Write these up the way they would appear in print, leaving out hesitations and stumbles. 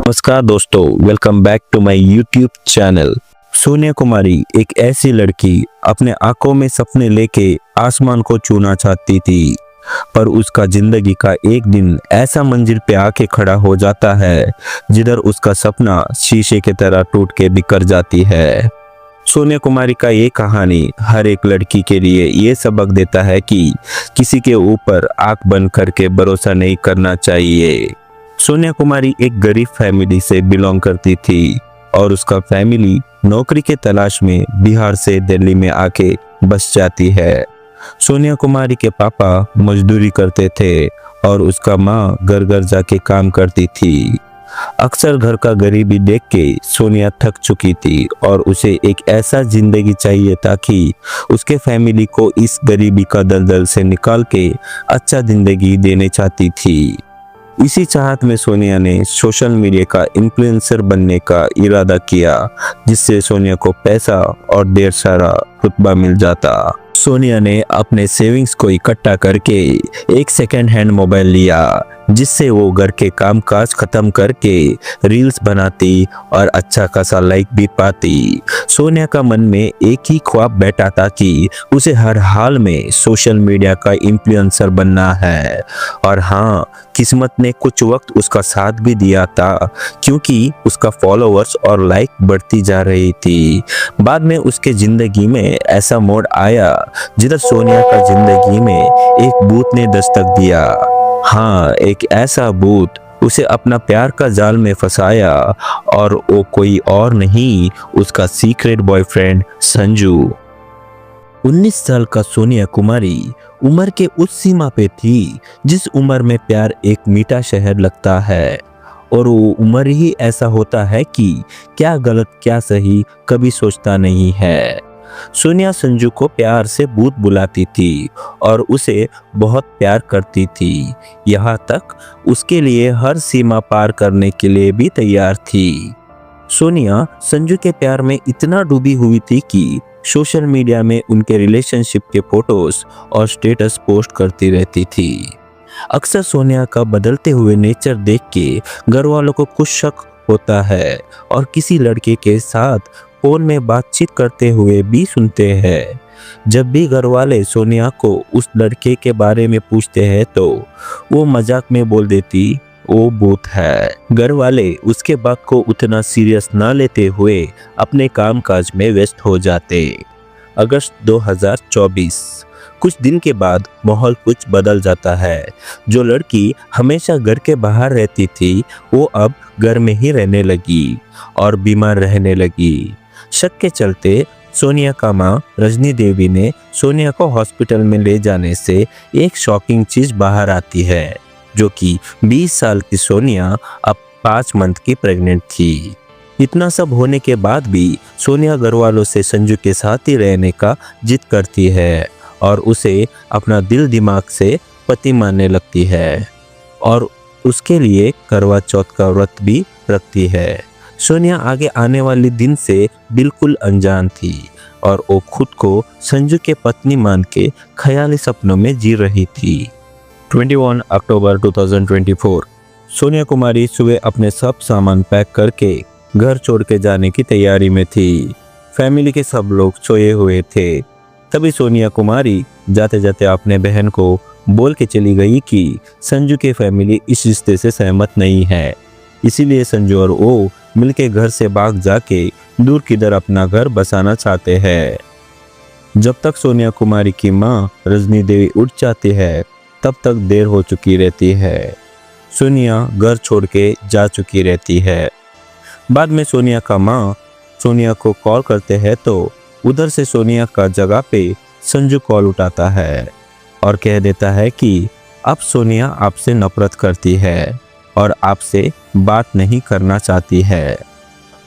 नमस्कार दोस्तों, welcome back to my YouTube channel. Sonia Kumari एक ऐसी लड़की अपने आंखों में सपने लेके आसमान को छूना चाहती थी, पर उसका जिंदगी का एक दिन ऐसा मंजिल पे आके खड़ा हो जाता है जिधर उसका सपना शीशे की तरह टूट के बिखर जाती है। सोनिया कुमारी का ये कहानी हर एक लड़की के लिए ये सबक देता है कि किसी के ऊपर आंख बंद करके भरोसा नहीं करना चाहिए। सोनिया कुमारी एक गरीब फैमिली से बिलोंग करती थी और उसका फैमिली नौकरी के तलाश में बिहार से दिल्ली में आके बस जाती है। सोनिया कुमारी के पापा मजदूरी करते थे और उसका माँ घर घर जाके काम करती थी। अक्सर घर का गरीबी देख के सोनिया थक चुकी थी और उसे एक ऐसा जिंदगी चाहिए था कि उसके फैमिली को इस गरीबी का दलदल से निकाल के अच्छा जिंदगी देने चाहती थी। इसी चाहत में सोनिया ने सोशल मीडिया का इन्फ्लुएंसर बनने का इरादा किया, जिससे सोनिया को पैसा और ढेर सारा रुतबा मिल जाता। सोनिया ने अपने सेविंग्स को इकट्ठा करके एक सेकेंड हैंड मोबाइल लिया, जिससे वो घर के कामकाज खत्म करके रील्स बनाती और अच्छा खासा लाइक भी पाती। सोनिया का मन में एक ही ख्वाब बैठा था कि उसे हर हाल में सोशल मीडिया का इन्फ्लुएंसर बनना है। और हाँ, किस्मत ने कुछ वक्त उसका साथ भी दिया था, क्योंकि उसका फॉलोअर्स और लाइक बढ़ती जा रही थी। बाद में उसके जिंदगी में ऐसा मोड़ आया जिधर सोनिया का जिंदगी में एक भूत ने दस्तक दिया। हाँ, एक ऐसा भूत उसे अपना प्यार का जाल में फंसाया, और वो कोई और नहीं, उसका सीक्रेट बॉयफ्रेंड संजू। 19 साल का सोनिया कुमारी उम्र के उस सीमा पे थी जिस उम्र में प्यार एक मीठा शहर लगता है, और वो उम्र ही ऐसा होता है कि क्या गलत क्या सही कभी सोचता नहीं है। सोनिया संजू को प्यार से भूत बुलाती थी और उसे बहुत प्यार करती थी, यहाँ तक उसके लिए हर सीमा पार करने के लिए भी तैयार थी। सोनिया संजू के प्यार में इतना डूबी हुई थी कि सोशल मीडिया में उनके रिलेशनशिप के फोटोज और स्टेटस पोस्ट करती रहती थी। अक्सर सोनिया का बदलते हुए नेचर देख के घर वालों को कुछ शक होता है और किसी लड़के के साथ फोन में बातचीत करते हुए भी सुनते हैं। जब भी घर वाले सोनिया को उस लड़के के बारे में पूछते हैं तो वो मजाक में बोल देती वो भूत है। घर वाले उसके बात को उतना सीरियस ना लेते हुए अपने कामकाज में व्यस्त हो जाते। अगस्त 2024, कुछ दिन के बाद माहौल कुछ बदल जाता है। जो लड़की हमेशा घर के बाहर रहती थी वो अब घर में ही रहने लगी और बीमार रहने लगी। शक के चलते सोनिया का माँ रजनी देवी ने सोनिया को हॉस्पिटल में ले जाने से एक शॉकिंग चीज बाहर आती है, जो कि 20 साल की सोनिया अब 5 मंथ की प्रेग्नेंट थी। इतना सब होने के बाद भी सोनिया घर वालों से संजू के साथ ही रहने का जिद करती है और उसे अपना दिल दिमाग से पति मानने लगती है और उसके लिए करवा चौथ का व्रत भी रखती है। सोनिया आगे आने वाले दिन से बिल्कुल अनजान थी और वो खुद को संजू के पत्नी मान के ख्याली सपनों में जी रही थी। 21 अक्टूबर 2024, सोनिया कुमारी सुबह अपने सब सामान पैक करके घर छोड़ के जाने की तैयारी में थी। फैमिली के सब लोग सोए हुए थे। तभी सोनिया कुमारी जाते जाते अपने बहन को बोल के चली गई कि संजू के फैमिली इस रिश्ते से सहमत नहीं है, इसीलिए संजू और वो मिलके घर से भाग जाके दूर किधर अपना घर बसाना चाहते हैं। जब तक सोनिया कुमारी की माँ रजनी देवी उठ जाती है तब तक देर हो चुकी रहती है। सोनिया घर छोड़ के जा चुकी रहती है। बाद में सोनिया का माँ सोनिया को कॉल करते हैं तो उधर से सोनिया का जगह पे संजू कॉल उठाता है और कह देता है कि अब सोनिया आपसे नफरत करती है और आपसे बात नहीं करना चाहती है।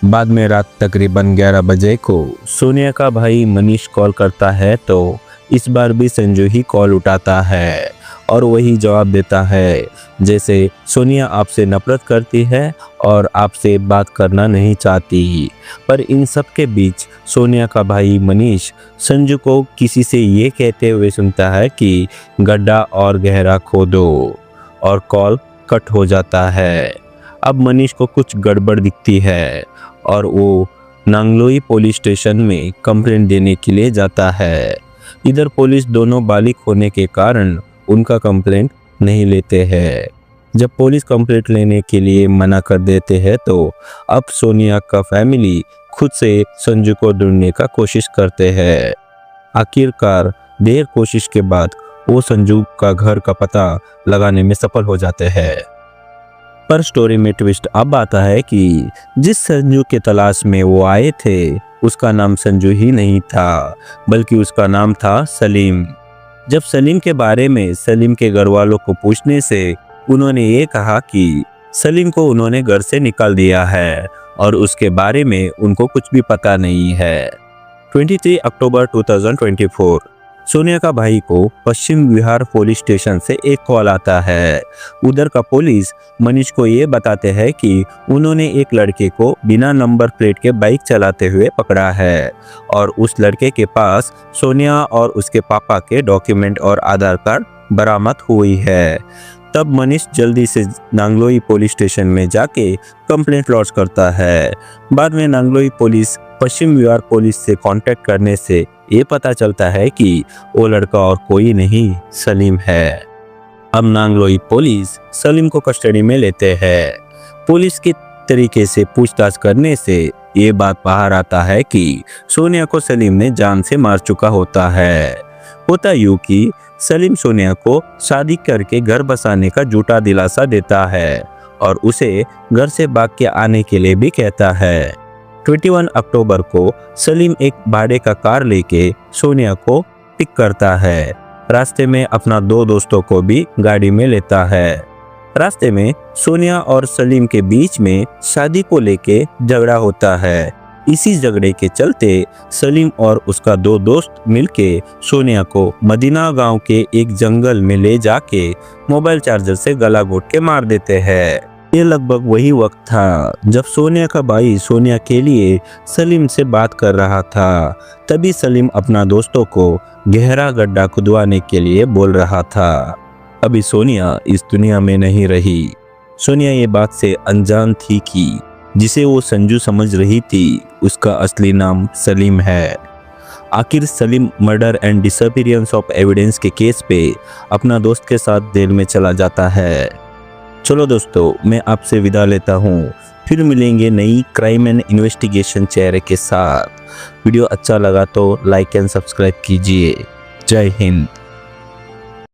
बाद में रात तकरीबन 11 बजे को सोनिया का भाई मनीष कॉल करता है तो इस बार भी संजू ही कॉल उठाता है और वही जवाब देता है जैसे सोनिया आपसे नफरत करती है और आपसे बात करना नहीं चाहती। पर इन सब के बीच सोनिया का भाई मनीष संजू को किसी से ये कहते हुए सुनता है कि गड्ढा और गहरा खोदो, और कॉल कट हो जाता है। अब मनीष को कुछ गड़बड़ दिखती है और वो नांगलोई पुलिस स्टेशन में कंप्लेंट देने के लिए जाता है। इधर पुलिस दोनों बालिग होने के कारण उनका कंप्लेंट नहीं लेते हैं। जब पुलिस कंप्लेंट लेने के लिए मना कर देते हैं तो अब सोनिया का फैमिली खुद से संजू को ढूंढने का कोशिश करते हैं। आखिरकार देर कोशिश के बाद वो संजू का घर का पता लगाने में सफल हो जाते हैं। पर स्टोरी में ट्विस्ट अब आता है कि जिस संजू के तलाश में वो आए थे उसका नाम संजू ही नहीं था, बल्कि उसका नाम था सलीम। जब सलीम के बारे में सलीम के घर वालों को पूछने से उन्होंने ये कहा कि सलीम को उन्होंने घर से निकाल दिया है और उसके बारे में उनको कुछ भी पता नहीं है। 23 अक्टूबर 2024 सोनिया का भाई को पश्चिम विहार पुलिस स्टेशन से एक कॉल आता है। उधर का पुलिस मनीष को ये बताते हैं कि उन्होंने एक लड़के को बिना नंबर प्लेट के बाइक चलाते हुए पकड़ा है और उस लड़के के पास सोनिया और उसके पापा के डॉक्यूमेंट और आधार कार्ड बरामद हुई है। तब मनीष जल्दी से नांगलोई पुलिस स्टेशन में जाके कंप्लेंट लॉन्च करता है। बाद में नांगलोई पुलिस पश्चिम विहार पुलिस से कांटेक्ट करने से ये पता चलता है कि वो लड़का और कोई नहीं सलीम है। अब नांगलोई पुलिस सलीम को कस्टडी में लेते हैं। पुलिस के तरीके से पूछताछ करने से ये बात बाहर आता है कि सोनिया को सलीम ने जान से मार चुका होता है। होता यूं कि सलीम सोनिया को शादी करके घर बसाने का झूठा दिलासा देता है और उसे घर से भाग के आने के लिए भी कहता है। 21 अक्टूबर को सलीम एक भाड़े का कार लेके सोनिया को पिक करता है। रास्ते में अपना दो दोस्तों को भी गाड़ी में लेता है। रास्ते में सोनिया और सलीम के बीच में शादी को लेके झगड़ा होता है। इसी झगड़े के चलते सलीम और उसका दो दोस्त मिलके सोनिया को मदीना गांव के एक जंगल में ले जाके मोबाइल चार्जर से गला घोट के मार देते हैं। ये लगभग वही वक्त था जब सोनिया का भाई सोनिया के लिए सलीम से बात कर रहा था। तभी सलीम अपना दोस्तों को गहरा गड्ढा खुदवाने के लिए बोल रहा था। अभी सोनिया इस दुनिया में नहीं रही। सोनिया ये बात से अनजान थी कि जिसे वो संजू समझ रही थी उसका असली नाम सलीम है। आखिर Salim murder and disappearance of evidence के केस पे अपना दोस्त के साथ जेल में चला जाता है। चलो दोस्तों, मैं आपसे विदा लेता हूँ। फिर मिलेंगे नई क्राइम एंड इन्वेस्टिगेशन चेहरे के साथ। वीडियो अच्छा लगा तो लाइक एंड सब्सक्राइब कीजिए। जय हिंद।